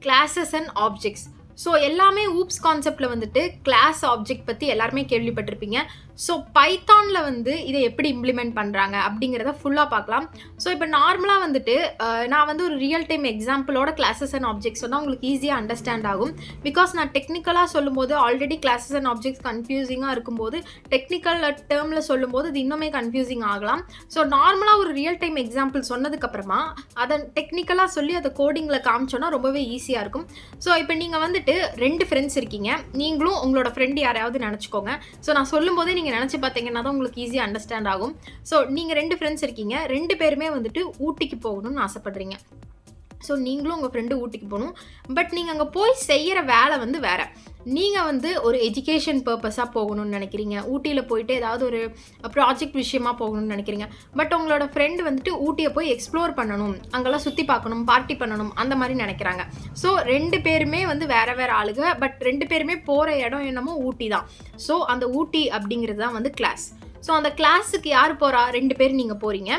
classes and objects. So எல்லாமே oops கான்செப்டில் வந்துட்டு கிளாஸ் ஆப்ஜெக்ட் பற்றி எல்லாருமே கேள்விப்பட்டிருப்பீங்க. ஸோ பைத்தானில் வந்து இதை எப்படி இம்ப்ளிமெண்ட் பண்ணுறாங்க அப்படிங்கிறத ஃபுல்லாக பார்க்கலாம். ஸோ இப்போ நார்மலாக வந்துட்டு நான் வந்து ஒரு ரியல் டைம் எக்ஸாம்பிளோட கிளாஸஸ் அண்ட் ஆப்ஜெக்ட்ஸ் சொன்னால் உங்களுக்கு ஈஸியாக அண்டர்ஸ்டாண்ட் ஆகும். பிகாஸ் நான் டெக்னிக்கலாக சொல்லும்போது ஆல்ரெடி கிளாஸஸ் அண்ட் ஆப்ஜெக்ட்ஸ் கன்ஃபியூசிங்காக இருக்கும்போது டெக்னிக்கல் டேர்மில் சொல்லும்போது இது இன்னுமே கன்ஃபியூசிங் ஆகலாம். ஸோ நார்மலாக ஒரு ரியல் டைம் எக்ஸாம்பிள் சொன்னதுக்கப்புறமா அதை டெக்னிக்கலாக சொல்லி அதை கோடிங்கில் காமிச்சோன்னா ரொம்பவே ஈஸியாக இருக்கும். ஸோ இப்போ நீங்கள் வந்து 2 ஃப்ரெண்ட்ஸ் இருக்கீங்க. நீங்களும் உங்களோட ஃப்ரெண்ட் யாரையாவது நினச்சிக்கோங்க. ஸோ நான் சொல்லும் போதே நீங்கள் நினச்சி பார்த்தீங்கன்னா தான் உங்களுக்கு ஈஸியாக அண்டர்ஸ்டாண்ட் ஆகும். ஸோ நீங்கள் 2 ஃப்ரெண்ட்ஸ் இருக்கீங்க. 2 பேருமே வந்துட்டு ஊட்டிக்கு போகணும்னு ஆசைப்படுறீங்க. ஸோ நீங்களும் உங்கள் ஃப்ரெண்டு ஊட்டிக்கு போகணும். பட் நீங்கள் அங்கே போய் செய்கிற வேலை வந்து வேறு. நீங்கள் வந்து ஒரு எஜுகேஷன் பர்பஸாக போகணும்னு நினைக்கிறீங்க. ஊட்டியில் போயிட்டு ஏதாவது ஒரு ப்ராஜெக்ட் விஷயமாக போகணும்னு நினைக்கிறீங்க. பட் உங்களோட ஃப்ரெண்டு வந்துட்டு ஊட்டியை போய் எக்ஸ்ப்ளோர் பண்ணணும், அங்கெல்லாம் சுற்றி பார்க்கணும், பார்ட்டி பண்ணணும் அந்த மாதிரி நினைக்கிறாங்க. ஸோ 2 பேருமே வந்து வேறு வேறு ஆளுங்க. பட் 2 பேருமே போகிற இடம் என்னமோ ஊட்டி தான். ஸோ அந்த ஊட்டி அப்படிங்கிறது தான் வந்து கிளாஸ். ஸோ அந்த கிளாஸுக்கு யார் போகிறா? 2 பேர் நீங்கள் போகிறீங்க.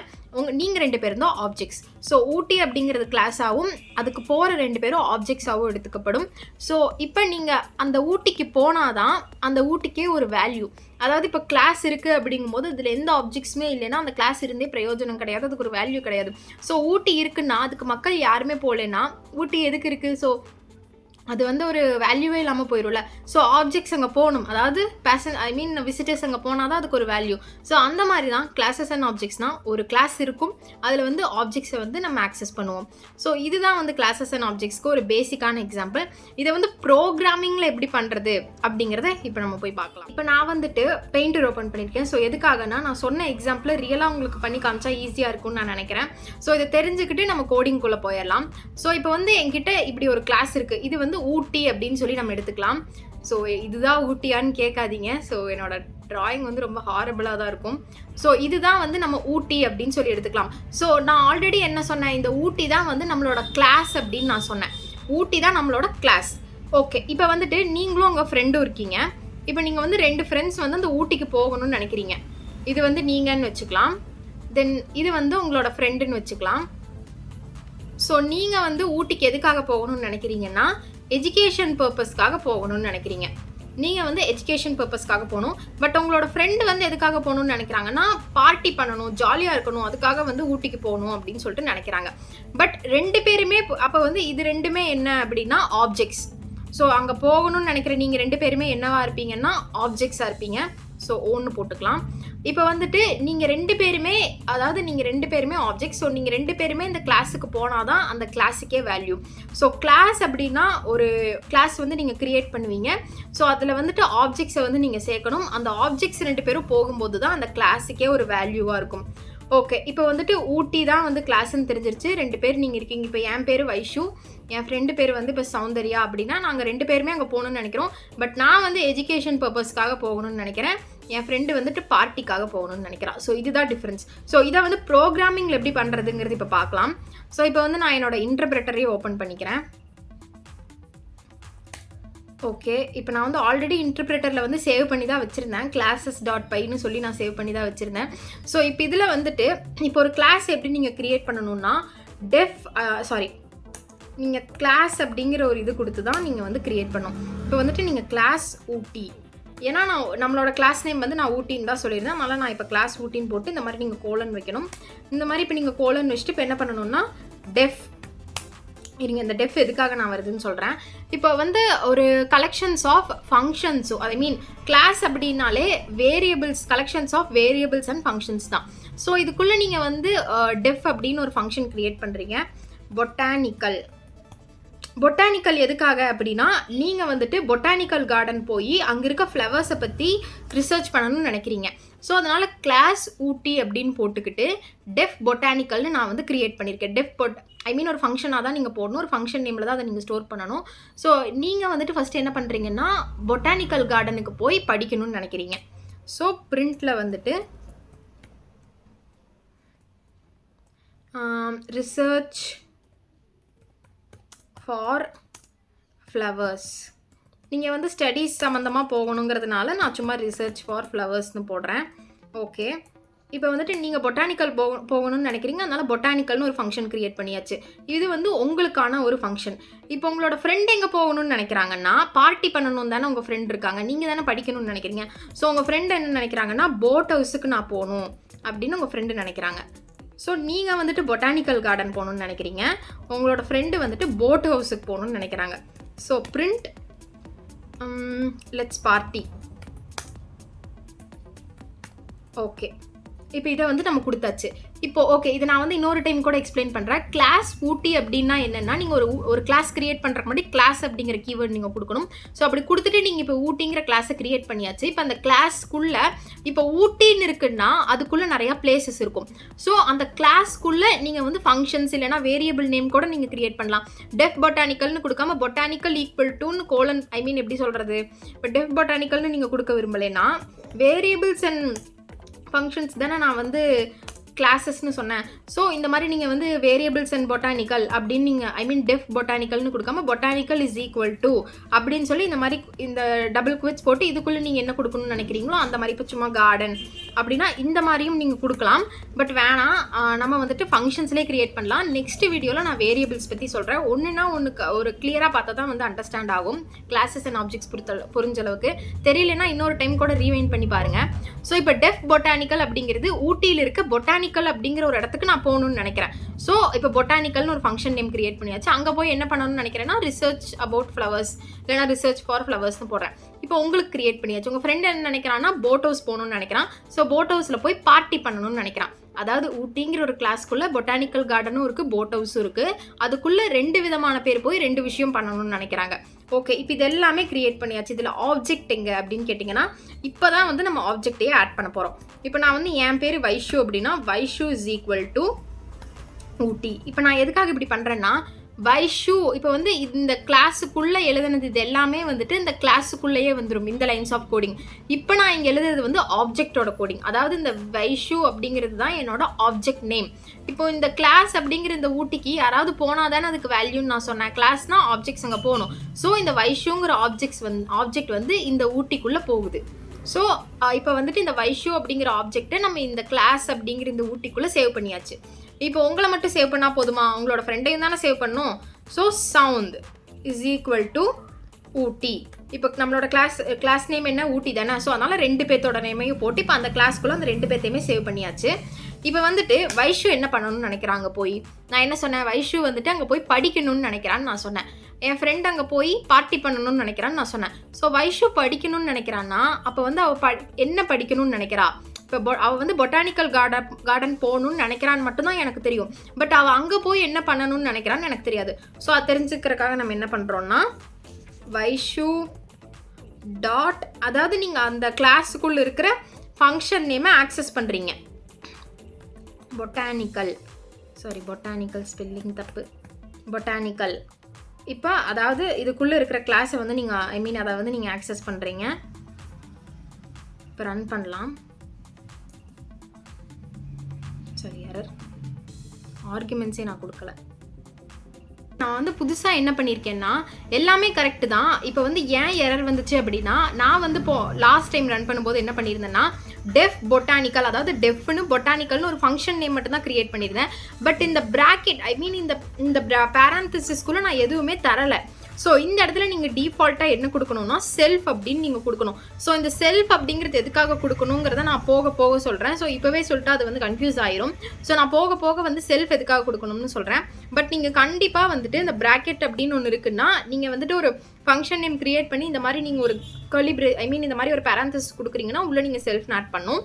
நீங்கள் 2 பேரும் தான் ஆப்ஜெக்ட்ஸ். ஸோ ஊட்டி அப்படிங்கிறது கிளாஸாகவும் அதுக்கு போகிற 2 பேரும் ஆப்ஜெக்ட்ஸாகவும் எடுத்துக்கப்படும். ஸோ இப்போ நீங்கள் அந்த ஊட்டிக்கு போனால் தான் அந்த ஊட்டிக்கே ஒரு வேல்யூ. அதாவது இப்போ கிளாஸ் இருக்குது அப்படிங்கும்போது இதில் எந்த ஆப்ஜெக்ட்ஸுமே இல்லைன்னா அந்த கிளாஸ் இருந்தே பிரயோஜனம் கிடையாது, அதுக்கு ஒரு வேல்யூ கிடையாது. ஸோ ஊட்டி இருக்குன்னா அதுக்கு மக்கள் யாருமே போகலன்னா ஊட்டி எதுக்கு இருக்குது? ஸோ அது வந்து ஒரு வேல்யூவே இல்லாமல் போயிடும்ல. ஸோ ஆப்ஜெக்ட்ஸ் அங்கே போகணும், அதாவது விசிட்டர்ஸ் அங்கே போனால் தான் அதுக்கு ஒரு வேல்யூ. ஸோ அந்த மாதிரி தான் கிளாஸஸ் அண்ட் ஆப்ஜெக்ட்ஸ்னால் ஒரு கிளாஸ் இருக்கும், அதில் வந்து ஆப்ஜெக்ட்ஸை வந்து நம்ம ஆக்சஸ் பண்ணுவோம். ஸோ இதுதான் வந்து கிளாஸஸ் அண்ட் ஆப்ஜெக்ட்ஸ்க்கு ஒரு பேசிக்கான எக்ஸாம்பிள். இதை வந்து ப்ரோக்ராமிங்கில் எப்படி பண்ணுறது அப்படிங்கிறத இப்போ நம்ம போய் பார்க்கலாம். இப்போ நான் வந்துட்டு பெயிண்டர் ஓப்பன் பண்ணியிருக்கேன். ஸோ எதுக்காகனா நான் சொன்ன எக்ஸாம்பிளை ரியலாக உங்களுக்கு பண்ணி காமிச்சா ஈஸியாக இருக்கும்னு நான் நினைக்கிறேன். ஸோ இதை தெரிஞ்சுக்கிட்டு நம்ம கோடிங்குள்ளே போயிடலாம். ஸோ இப்போ வந்து என்கிட்ட இப்படி ஒரு கிளாஸ் இருக்குது. இது வந்து ஊட்டி அப்படின்னு சொல்லி நம்ம எடுத்துக்கலாம். ஸோ இதுதான் ஊட்டியான்னு கேட்காதீங்க. ஸோ என்னோட டிராயிங் வந்து ரொம்ப ஹாரபிளாக தான் இருக்கும். ஸோ இதுதான் வந்து நம்ம ஊட்டி அப்படின்னு சொல்லி எடுத்துக்கலாம். ஸோ நான் ஆல்ரெடி என்ன சொன்னேன்? இந்த ஊட்டி தான் வந்து நம்மளோட கிளாஸ் அப்படின்னு நான் சொன்னேன். ஊட்டி தான் நம்மளோட கிளாஸ். ஓகே, இப்போ வந்துட்டு நீங்களும் உங்கள் ஃப்ரெண்டும் இருக்கீங்க. இப்போ நீங்கள் வந்து 2 ஃப்ரெண்ட்ஸ் வந்து அந்த ஊட்டிக்கு போகணும்னு நினைக்கிறீங்க. இது வந்து நீங்கன்னு வச்சுக்கலாம். தென் இது வந்து உங்களோட ஃப்ரெண்டுன்னு வச்சுக்கலாம். ஸோ நீங்கள் வந்து ஊட்டிக்கு எதுக்காக போகணும்னு நினைக்கிறீங்கன்னா எஜுகேஷன் பர்பஸ்க்காக போகணும்னு நினைக்கிறீங்க. நீங்கள் வந்து எஜுகேஷன் பர்பஸ்க்காக போகணும். பட் உங்களோட ஃப்ரெண்டு வந்து எதுக்காக போகணும்னு நினைக்கிறாங்கன்னா பார்ட்டி பண்ணணும், ஜாலியாக இருக்கணும், அதுக்காக வந்து ஊட்டிக்கு போகணும் அப்படின்னு சொல்லிட்டு நினைக்கிறாங்க. பட் 2 பேருமே அப்போ வந்து இது 2மே என்ன அப்படின்னா ஆப்ஜெக்ட்ஸ். ஸோ அங்கே போகணும்னு நினைக்கிற நீங்கள் 2 பேருமே என்னவா இருப்பீங்கன்னா ஆப்ஜெக்ட்ஸாக இருப்பீங்க. ஸோ ஒன்று போட்டுக்கலாம். இப்போ வந்துட்டு நீங்கள் 2 பேருமே, அதாவது நீங்கள் 2 பேருமே ஆப்ஜெக்ட். ஸோ நீங்கள் 2 பேருமே இந்த கிளாஸுக்கு போனால் தான் அந்த கிளாஸுக்கே வேல்யூ. ஸோ கிளாஸ் அப்படின்னா ஒரு கிளாஸ் வந்து நீங்கள் க்ரியேட் பண்ணுவீங்க. ஸோ அதில் வந்துட்டு ஆப்ஜெக்ட்ஸை வந்து நீங்கள் சேர்க்கணும். அந்த ஆப்ஜெக்ட்ஸ் 2 பேரும் போகும்போது தான் அந்த கிளாஸுக்கே ஒரு வேல்யூவாக இருக்கும். ஓகே, இப்போ வந்துட்டு ஊட்டி தான் வந்து கிளாஸ்ன்னு தெரிஞ்சிருச்சு. 2 பேர் நீங்கள் இருக்கீங்க. இப்போ என் பேர் வைஷு, என் ஃப்ரெண்டு பேர் வந்து இப்போ சௌந்தர்யா அப்படின்னா நாங்கள் 2 பேருமே அங்கே போகணும்னு நினைக்கிறோம். பட் நான் வந்து எஜுகேஷன் பர்பஸ்க்காக போகணும்னு நினைக்கிறேன். என் ஃப்ரெண்டு வந்துட்டு பார்ட்டிக்காக போகணும்னு நினைக்கிறான். ஸோ இதுதான் டிஃப்ரென்ஸ். ஸோ இதை வந்து ப்ரோக்ராமிங்கில் எப்படி பண்ணுறதுங்கிறது இப்போ பார்க்கலாம். ஸோ இப்போ வந்து நான் என்னோட இன்டர்பிரட்டரையே ஓப்பன் பண்ணிக்கிறேன். ஓகே, இப்போ நான் வந்து ஆல்ரெடி இன்டர்பிரேட்டரில் வந்து சேவ் பண்ணி தான் வச்சுருந்தேன். classes.pyன்னு சொல்லி நான் சேவ் பண்ணி தான் வச்சுருந்தேன். ஸோ இப்போ இதில் வந்துட்டு இப்போ ஒரு கிளாஸ் எப்படி நீங்கள் க்ரியேட் பண்ணணும்னா நீங்கள் கிளாஸ் அப்படிங்கிற ஒரு இது கொடுத்து தான் நீங்கள் வந்து க்ரியேட் பண்ணணும். இப்போ வந்துட்டு நீங்கள் கிளாஸ் ஊட்டி, ஏன்னா நம்மளோட கிளாஸ் நேம் வந்து நான் ஊட்டின்னு தான் சொல்லியிருந்தேன். அதனால் நான் இப்போ கிளாஸ் ஊட்டின்னு போட்டு இந்த மாதிரி நீங்கள் கோலன் வைக்கணும். இந்த மாதிரி இப்போ நீங்கள் கோலன் வச்சுட்டு இப்போ என்ன பண்ணணும்னா டெஃப் இருங்க, இந்த டெஃப் எதுக்காக நான் வருதுன்னு சொல்கிறேன். இப்போ வந்து ஒரு கலெக்ஷன்ஸ் ஆஃப் ஃபங்க்ஷன்ஸோ கிளாஸ் அப்படின்னாலே variables, collections of variables and functions தான். ஸோ இதுக்குள்ளே நீங்கள் வந்து டெஃப் அப்படின்னு ஒரு ஃபங்க்ஷன் க்ரியேட் பண்ணுறீங்க. பொட்டானிக்கல் எதுக்காக அப்படின்னா நீங்கள் வந்துட்டு பொட்டானிக்கல் கார்டன் போய் அங்கே இருக்க ஃப்ளவர்ஸை பற்றி ரிசர்ச் பண்ணணும்னு நினைக்கிறீங்க. ஸோ அதனால் கிளாஸ் ஊட்டி அப்படின்னு போட்டுக்கிட்டு டெஃப் பொட்டானிக்கல்னு நான் வந்து க்ரியேட் பண்ணியிருக்கேன். ஒரு ஃபங்க்ஷனாக தான் நீங்கள் போடணும், ஒரு ஃபங்க்ஷன் நேமில் தான் அதை நீங்கள் ஸ்டோர் பண்ணணும். ஸோ நீங்கள் வந்துட்டு ஃபஸ்ட்டு என்ன பண்ணுறீங்கன்னா பொட்டானிக்கல் கார்டனுக்கு போய் படிக்கணும்னு நினைக்கிறீங்க. ஸோ பிரிண்டில் வந்துட்டு ரிசர்ச் ஃபார் ஃப்ளவர்ஸ். நீங்கள் வந்து ஸ்டடீஸ் சம்மந்தமாக போகணுங்கிறதுனால நான் சும்மா ரிசர்ச் ஃபார் ஃப்ளவர்ஸ்னு போடுறேன். ஓகே, இப்போ வந்துட்டு நீங்கள் பொட்டானிக்கல் போகணும்னு நினைக்கிறீங்க, அதனால பொட்டானிக்கல்னு ஒரு ஃபங்க்ஷன் கிரியேட் பண்ணியாச்சு. இது வந்து உங்களுக்கான ஒரு ஃபங்க்ஷன். இப்போ உங்களோட ஃப்ரெண்ட் எங்கே போகணும்னு நினைக்கிறாங்கன்னா, பார்ட்டி பண்ணணும் தானே உங்கள் ஃப்ரெண்ட் இருக்காங்க. நீங்கள் தானே படிக்கணும்னு நினைக்கிறீங்க. ஸோ உங்கள் ஃப்ரெண்ட் என்ன நினைக்கிறாங்கன்னா, போட் ஹவுஸுக்கு நான் போகணும் அப்படின்னு உங்கள் ஃப்ரெண்டு நினைக்கிறாங்க. ஸோ நீங்கள் வந்துட்டு பொட்டானிக்கல் கார்டன் போகணும்னு நினைக்கிறீங்க. உங்களோட ஃப்ரெண்டு வந்துட்டு போட் ஹவுஸுக்கு போகணும்னு நினைக்கிறாங்க. So print let's party. Okay, இப்போ இதை வந்து நம்ம கொடுத்தாச்சு. இப்போ ஓகே, இதை நான் வந்து இன்னொரு டைம் கூட எக்ஸ்பிளைன் பண்ணுறேன். கிளாஸ் ஊட்டி அப்படின்னா என்னென்னா, நீங்கள் ஒரு கிளாஸ் கிரியேட் பண்ணுறக்கு முன்னாடி கிளாஸ் அப்படிங்கிற கீவேர்டு நீங்கள் கொடுக்கணும். ஸோ அப்படி கொடுத்துட்டு நீங்கள் இப்போ ஊட்டிங்கிற கிளாஸை கிரியேட் பண்ணியாச்சு. இப்போ அந்த கிளாஸ்க்குள்ளே இப்போ ஊட்டின்னு இருக்குன்னா அதுக்குள்ளே நிறையா பிளேசஸ் இருக்கும். ஸோ அந்த கிளாஸ்க்குள்ளே நீங்கள் வந்து ஃபங்க்ஷன்ஸ் இல்லைனா வேரியபிள் நேம் கூட நீங்கள் கிரியேட் பண்ணலாம். டெஃப் பொட்டானிக்கல்னு கொடுக்காம பொட்டானிக்கல் ஈக்குவல் டுன்னு கோலன், ஐ மீன் எப்படி சொல்கிறது, இப்போ டெஃப் பொட்டானிக்கல்னு நீங்கள் கொடுக்க விரும்பலைன்னா வேரியபிள்ஸ் அண்ட் ஃபங்க்ஷன்ஸ் தானே நான் வந்து கிளாஸஸ்னு சொன்னேன். ஸோ இந்த மாதிரி நீங்கள் வந்து வேரியபிள்ஸ் அண்ட் பொட்டானிக்கல் அப்படின்னு நீங்கள், ஐ மீன் டெஃப் பொட்டானிக்கல்னு கொடுக்காம பொட்டானிக்கல் இஸ் ஈக்குவல் டு அப்படின்னு சொல்லி இந்த மாதிரி இந்த டபுள் குவிட்ஸ் போட்டு இதுக்குள்ளே நீங்கள் என்ன கொடுக்கணும்னு நினைக்கிறீங்களோ அந்த மாதிரி, இப்போ சும்மா கார்டன் அப்படின்னா இந்த மாதிரியும் நீங்கள் கொடுக்கலாம். பட் வேணாம், நம்ம வந்துட்டு ஃபங்க்ஷன்ஸ்லேயே கிரியேட் பண்ணலாம். நெக்ஸ்ட் வீடியோவில் நான் வேரியபிள்ஸ் பற்றி சொல்கிறேன். ஒன்றுனா ஒன்று ஒரு கிளியராக பார்த்தா தான் வந்து அண்டர்ஸ்டாண்ட் ஆகும். கிளாஸஸ் அண்ட் ஆப்ஜெக்ட்ஸ் புரிஞ்ச அளவுக்கு. தெரியலன்னா இன்னொரு டைம் கூட ரீவைண்ட் பண்ணி பாருங்கள். ஸோ இப்போ டெஃப் பொட்டானிக்கல் அப்படிங்கிறது ஊட்டியில் இருக்க பொட்டானிக்கல் அப்படிங்கிற ஒரு இடத்துக்கு நான் போகணும்னு நினைக்கிறேன். ஸோ இப்போ பொட்டானிக்கல்னு ஒரு ஃபங்க்ஷன் நேம் கிரியேட் பண்ணியாச்சு. அங்கே போய் என்ன பண்ணணும்னு நினைக்கிறேன்னா ரிசர்ச் அபவுட் ஃப்ளவர்ஸ் இல்லைனா ரிசர்ச் ஃபார் ஃப்ளவர்ஸ்னு போடுறேன். இப்போ உங்களுக்கு கிரியேட் பண்ணியாச்சு. உங்கள் ஃப்ரெண்ட் என்ன நினைக்கிறான்னா போட் ஹவுஸ் போகணும்னு நினைக்கிறான். ஸோ போட் ஹவுஸில் போய் பார்ட்டி பண்ணணும்னு நினைக்கிறான். அதாவது ஊட்டிங்கிற ஒரு கிளாஸ்க்குள்ளே பொட்டானிக்கல் கார்டனும் இருக்குது, போட் ஹவுஸும் இருக்குது. அதுக்குள்ளே 2 விதமான பேர் போய் 2 விஷயம் பண்ணணும்னு நினைக்கிறாங்க. ஓகே, இப்போ இது எல்லாமே கிரியேட் பண்ணியாச்சு. இதில் ஆப்ஜெக்ட் எங்கே அப்படின்னு கேட்டிங்கன்னா, இப்போ தான் வந்து நம்ம ஆப்ஜெக்டையே ஆட் பண்ண போகிறோம். இப்போ நான் வந்து என் பேர் வைஷு அப்படின்னா Vaishu is equal to Ooty. இப்போ நான் எதுக்காக இப்படி பண்ணுறேன்னா, வைஷு இப்போ வந்து இந்த கிளாஸுக்குள்ளே எழுதுனது இது எல்லாமே வந்துட்டு இந்த கிளாஸுக்குள்ளேயே வந்துடும், இந்த லைன்ஸ் ஆஃப் கோடிங். இப்போ நான் இங்கே எழுதுறது வந்து ஆப்ஜெக்டோட கோடிங். அதாவது இந்த வைஷு அப்படிங்கிறது தான் என்னோட ஆப்ஜெக்ட் நேம். இப்போ இந்த கிளாஸ் அப்படிங்கிற இந்த ஊட்டிக்கு யாராவது போனால் தானே அதுக்கு வேல்யூன்னு நான் சொன்னேன். கிளாஸ்னா ஆப்ஜெக்ட்ஸ் அங்கே போகணும். ஸோ இந்த வைஷுங்கிற ஆப்ஜெக்ட் வந்து இந்த ஊட்டிக்குள்ளே போகுது. ஸோ இப்போ வந்துட்டு இந்த வைஷு அப்படிங்கிற ஆப்ஜெக்டை நம்ம இந்த கிளாஸ் அப்படிங்கிற இந்த ஊட்டிக்குள்ளே சேவ் பண்ணியாச்சு. இப்போ உங்களை மட்டும் சேவ் பண்ணால் போதுமா? உங்களோட ஃப்ரெண்டையும் தானே சேவ் பண்ணணும். So sound is equal to Ooty. இப்போ நம்மளோட கிளாஸ் நேம் என்ன, ஊட்டி தானே. ஸோ அதனால் 2 பேர்த்தோட நேமையும் போட்டு இப்போ அந்த கிளாஸ்க்குள்ளே அந்த 2 பேர்த்தையுமே சேவ் பண்ணியாச்சு. இப்போ வந்துட்டு வைஷு என்ன பண்ணணும்னு நினைக்கிறாங்க போய், நான் என்ன சொன்னேன், வைஷு வந்துட்டு அங்கே போய் படிக்கணும்னு நினைக்கிறான்னு நான் சொன்னேன். என் ஃப்ரெண்ட் அங்கே போய் பார்ட்டி பண்ணணும்னு நினைக்கிறான்னு நான் சொன்னேன். ஸோ வைஷு படிக்கணும்னு நினைக்கிறான்னா அப்போ வந்து அவள் என்ன படிக்கணும்னு நினைக்கிறா? இப்போ அவள் வந்து பொட்டானிக்கல் கார்டன் போகணும்னு நினைக்கிறான்னு மட்டும்தான் எனக்கு தெரியும். பட் அவள் அங்கே போய் என்ன பண்ணணும்னு நினைக்கிறான்னு எனக்கு தெரியாது. ஸோ அது தெரிஞ்சுக்கிறதுக்காக நம்ம என்ன பண்ணுறோன்னா வைஷு டாட், அதாவது நீங்கள் அந்த கிளாஸுக்குள்ளே இருக்கிற ஃபங்க்ஷன் நேமை ஆக்சஸ் பண்ணுறீங்க. பொட்டானிக்கல் ஸ்பெல்லிங் தப்பு, பொட்டானிக்கல். இப்போ அதாவது இதுக்குள்ளே இருக்கிற கிளாஸை வந்து நீங்கள், ஐ மீன் அதை வந்து நீங்கள் ஆக்சஸ் பண்ணுறீங்க. இப்போ ரன் பண்ணலாம். சரி, எரர், ஆர்குமெண்ட்ஸே நான் கொடுக்கல. நான் வந்து புதுசாக என்ன பண்ணியிருக்கேன்னா எல்லாமே கரெக்டு தான். இப்போ வந்து ஏன் எரர் வந்துச்சு அப்படின்னா, நான் வந்து லாஸ்ட் டைம் ரன் பண்ணும்போது என்ன பண்ணியிருந்தேன்னா டெஃப் பொட்டானிக்கல், அதாவது டெஃப்னு பொட்டானிக்கல்னு ஒரு ஃபங்க்ஷன் நேம் மட்டும் தான் கிரியேட் பண்ணியிருந்தேன். பட் இந்த பிராக்கெட், ஐ மீன் இந்த பேரந்தசிஸ்குள்ளே நான் எதுவுமே தரலை. ஸோ இந்த இடத்துல நீங்கள் டிஃபால்ட்டாக என்ன கொடுக்கணும்னா செல்ஃப் அப்படின்னு நீங்கள் கொடுக்கணும். ஸோ இந்த செல்ஃப் அப்படிங்கிறது எதுக்காக கொடுக்கணுங்கிறத நான் போக போக சொல்கிறேன். ஸோ இப்போவே சொல்லிட்டு அது வந்து கன்ஃபியூஸ் ஆயிரும். ஸோ நான் போக போக வந்து செல்ஃப் எதுக்காக கொடுக்கணும்னு சொல்கிறேன். பட் நீங்கள் கண்டிப்பாக வந்துட்டு இந்த பிராக்கெட் அப்படின்னு ஒன்று இருக்குன்னா நீங்கள் வந்துட்டு ஒரு ஃபங்க்ஷன் நேம் கிரியேட் பண்ணி இந்த மாதிரி நீங்கள் ஒரு இந்த மாதிரி ஒரு பேரந்தசிஸ் கொடுக்குறீங்கன்னா உள்ளே நீங்கள் செல்ஃப்னு ஆட் பண்ணணும்.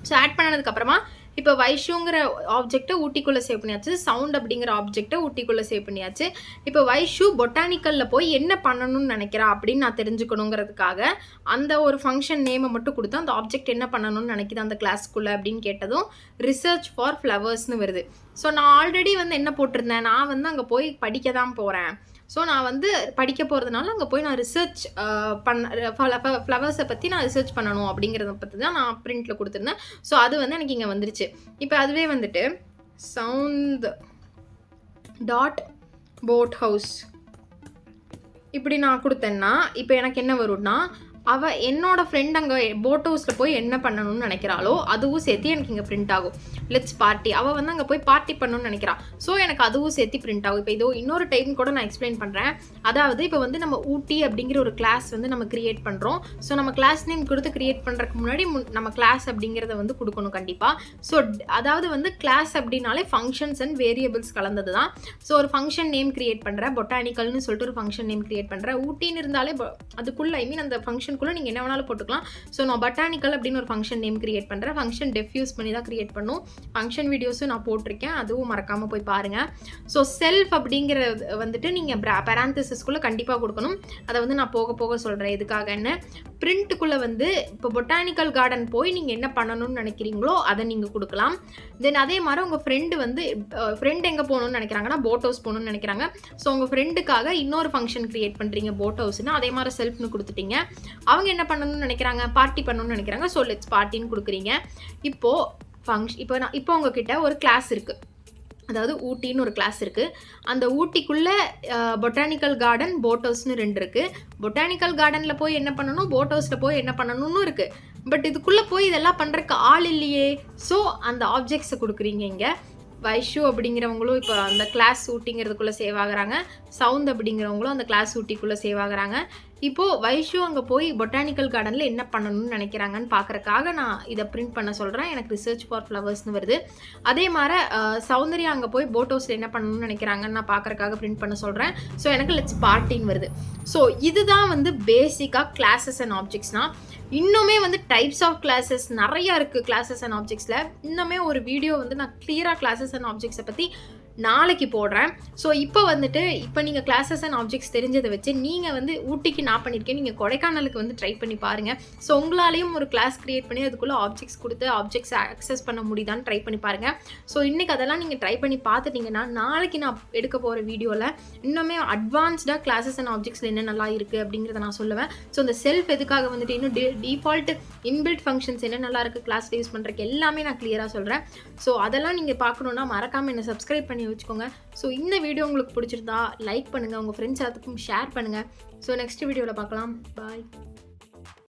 ஸோ ஆட் பண்ணதுக்கப்புறமா இப்போ வைஷுங்கிற ஆப்ஜெக்டை ஊட்டிக்குள்ளே சேவ் பண்ணியாச்சு, சவுண்ட் அப்படிங்கிற ஆப்ஜெக்டை ஊட்டிக்குள்ளே சேவ் பண்ணியாச்சு. இப்போ வைஷு பொட்டானிக்கலில் போய் என்ன பண்ணணும்னு நினைக்கிறா அப்படின்னு நான் தெரிஞ்சுக்கணுங்கிறதுக்காக அந்த ஒரு ஃபங்க்ஷன் நேமை மட்டும் கொடுத்தா அந்த ஆப்ஜெக்ட் என்ன பண்ணணும்னு நினைக்கிது அந்த கிளாஸ்க்குள்ளே அப்படின்னு கேட்டதும் ரிசர்ச் ஃபார் ஃப்ளவர்ஸ்னு வருது. ஸோ நான் ஆல்ரெடி வந்து என்ன போட்டிருந்தேன், நான் வந்து அங்கே போய் படிக்க தான் போகிறேன். ஸோ நான் வந்து படிக்க போகிறதுனால அங்கே போய் நான் ரிசர்ச் ஃப்ளவர்ஸை பற்றி நான் ரிசர்ச் பண்ணணும் அப்படிங்கிறத பற்றி தான் நான் பிரிண்டில் கொடுத்துருந்தேன். ஸோ அது வந்து எனக்கு இங்கே வந்துருச்சு. இப்போ அதுவே வந்துட்டு சவுண்ட் டாட் போட் ஹவுஸ் இப்படி நான் கொடுத்தேன்னா இப்போ எனக்கு என்ன வரும்னா என்னோட ஃப்ரெண்ட் அங்கே போட் ஹவுஸில் போய் என்ன பண்ணணும்னு நினைக்கிறாளோ அதுவும் சேர்த்து எனக்கு இங்கே பிரிண்ட் ஆகும். லெட்ஸ் பார்ட்டி, அவள் வந்து அங்கே போய் பார்ட்டி பண்ணணும்னு நினைக்கிறா. ஸோ எனக்கு அதுவும் சேர்த்து பிரிண்ட் ஆகும். இப்போ இதோ இன்னொரு டைம் கூட நான் எக்ஸ்பிளைன் பண்ணுறேன். அதாவது இப்போ வந்து நம்ம ஊட்டி அப்படிங்கிற ஒரு கிளாஸ் வந்து நம்ம கிரியேட் பண்ணுறோம். ஸோ நம்ம கிளாஸ் நேம் கொடுத்து கிரியேட் பண்ணுறதுக்கு முன்னாடி நம்ம கிளாஸ் அப்படிங்கிறத வந்து கொடுக்கணும் கண்டிப்பாக. ஸோ அதாவது வந்து கிளாஸ் அப்படின்னாலே ஃபங்க்ஷன்ஸ் அண்ட் வேரியபிள்ஸ் கலந்தது தான். ஸோ ஒரு ஃபங்க்ஷன் நேம் கிரியேட் பண்ணுறேன், பொட்டானிக்கல்னு சொல்லிட்டு ஒரு ஃபங்க்ஷன் நேம் கிரியேட் பண்ணுறேன். ஊட்டின்னு இருந்தாலே அதுக்குள்ளே அந்த ஃபங்க்ஷனுக்குள்ளே நீங்கள் என்ன வேணாலும் போட்டுக்கலாம். ஸோ நான் பொட்டானிக்கல் அப்படின்னு ஒரு ஃபங்க்ஷன் நேம் கிரியேட் பண்ணுறேன். ஃபங்க்ஷன் டெஃப் யூஸ் பண்ணி தான் கிரியேட் பண்ணும். ஃபங்க்ஷன் வீடியோஸும் நான் போட்டிருக்கேன், அதுவும் மறக்காமல் போய் பாருங்கள். ஸோ செல்ஃப் அப்படிங்கிறது வந்துட்டு நீங்கள் பேராந்தசிஸ்குள்ளே கண்டிப்பாக கொடுக்கணும். அதை வந்து நான் போக போக சொல்கிறேன் எதுக்காகன்னு. பிரிண்ட்டுக்குள்ளே வந்து இப்போ பொட்டானிக்கல் கார்டன் போய் நீங்கள் என்ன பண்ணணும்னு நினைக்கிறீங்களோ அதை நீங்கள் கொடுக்கலாம். தென் அதே மாதிரி உங்கள் ஃப்ரெண்டு வந்து ஃப்ரெண்ட் எங்கே போகணும்னு நினைக்கிறாங்கன்னா போட் ஹவுஸ் போகணும்னு நினைக்கிறாங்க. ஸோ உங்கள் ஃப்ரெண்டுக்காக இன்னொரு ஃபங்க்ஷன் கிரியேட் பண்ணுறீங்க போட் ஹவுஸ்னு, அதே மாதிரி செல்ஃப்னு கொடுத்துட்டீங்க. அவங்க என்ன பண்ணணும்னு நினைக்கிறாங்க, பார்ட்டி பண்ணணும்னு நினைக்கிறாங்க. ஸோ லெட்ஸ் பார்ட்டின்னு கொடுக்குறீங்க. இப்போ உங்ககிட்ட ஒரு கிளாஸ் இருக்குது, அதாவது ஊட்டின்னு ஒரு கிளாஸ் இருக்குது. அந்த ஊட்டிக்குள்ளே பொட்டானிக்கல் கார்டன் போட் ஹவுஸ்னு 2 இருக்குது. பொட்டானிக்கல் கார்டனில் போய் என்ன பண்ணணும், போட் ஹவுஸில் போய் என்ன பண்ணணும்னு இருக்குது. பட் இதுக்குள்ளே போய் இதெல்லாம் பண்ணுறதுக்கு ஆள் இல்லையே. ஸோ அந்த ஆப்ஜெக்ட்ஸை கொடுக்குறீங்க. இங்கே வைஷு அப்படிங்கிறவங்களும் இப்போ அந்த கிளாஸ் ஊட்டிங்கிறதுக்குள்ளே சேவ் ஆகுறாங்க. சவுண்ட் அப்படிங்கிறவங்களும் அந்த கிளாஸ் ஊட்டிக்குள்ளே சேவ் ஆகுறாங்க. இப்போது வைஷு அங்கே போய் பொட்டானிக்கல் கார்டனில் என்ன பண்ணணும்னு நினைக்கிறாங்கன்னு பார்க்குறக்காக நான் இதை பிரிண்ட் பண்ண சொல்கிறேன். எனக்கு ரிசர்ச் ஃபார் ஃப்ளவர்ஸ்னு வருது. அதே மாதிரி சௌந்தர்யா அங்கே போய் போட் ஹவுஸில் என்ன பண்ணணும்னு நினைக்கிறாங்கன்னு நான் பார்க்குறக்காக பிரிண்ட் பண்ண சொல்கிறேன். ஸோ எனக்கு லெட்ஸ் பார்ட்டின்னு வருது. ஸோ இதுதான் வந்து பேசிக்காக கிளாஸஸ் அண்ட் ஆப்ஜெக்ட்ஸ்னால். இன்னுமே வந்து டைப்ஸ் ஆஃப் கிளாஸஸ் நிறையா இருக்குது கிளாஸஸ் அண்ட் ஆப்ஜெக்ட்ஸில். இன்னுமே ஒரு வீடியோ வந்து நான் கிளியராக கிளாஸஸ் அண்ட் ஆப்ஜெக்ட்ஸை பற்றி நாளைக்கு போடுறேன். ஸோ இப்போ நீங்கள் கிளாஸஸ் அண்ட் ஆப்ஜெக்ட்ஸ் தெரிஞ்சதை வச்சு நீங்கள் வந்து ஊட்டிக்கு நான் பண்ணியிருக்கேன், நீங்கள் கொடைக்கானலுக்கு வந்து ட்ரை பண்ணி பாருங்கள். ஸோ உங்களாலேயும் ஒரு கிளாஸ் க்ரியேட் பண்ணி அதுக்குள்ளே ஆப்ஜெக்ட்ஸ் கொடுத்து ஆப்ஜெக்ட்ஸ் ஆக்சஸ் பண்ண முடியுதான்னு ட்ரை பண்ணி பாருங்கள். ஸோ இன்றைக்கி அதெல்லாம் நீங்கள் ட்ரை பண்ணி பார்த்துட்டிங்கன்னா நாளைக்கு நான் எடுக்க போகிற வீடியோவில் இன்னுமே அட்வான்ஸ்டாக கிளாஸஸ் அண்ட் ஆப்ஜெக்ட்ஸில் என்ன நல்லா இருக்குது அப்படிங்கிறத நான் சொல்லுவேன். ஸோ இந்த செல்ஃப் எதுக்காக வந்துட்டு இன்னும் டிஃபால்ட் இன்பில்ட் ஃபங்க்ஷன்ஸ் என்ன நல்லா இருக்குது கிளாஸில் யூஸ் பண்ணுறதுக்கு எல்லாமே நான் கிளியராக சொல்கிறேன். ஸோ அதெல்லாம் நீங்கள் பார்க்கணுன்னா மறக்காமல் என்னை சப்ஸ்கிரைப் பண்ணி வச்சுக்கோங்க. ஸோ இந்த வீடியோ உங்களுக்கு பிடிச்சிருந்தா லைக் பண்ணுங்கள், உங்கள் ஃப்ரெண்ட்ஸ் எல்லாத்துக்கும் ஷேர் பண்ணுங்கள். ஸோ நெக்ஸ்ட் வீடியோவில் பார்க்கலாம். பாய்.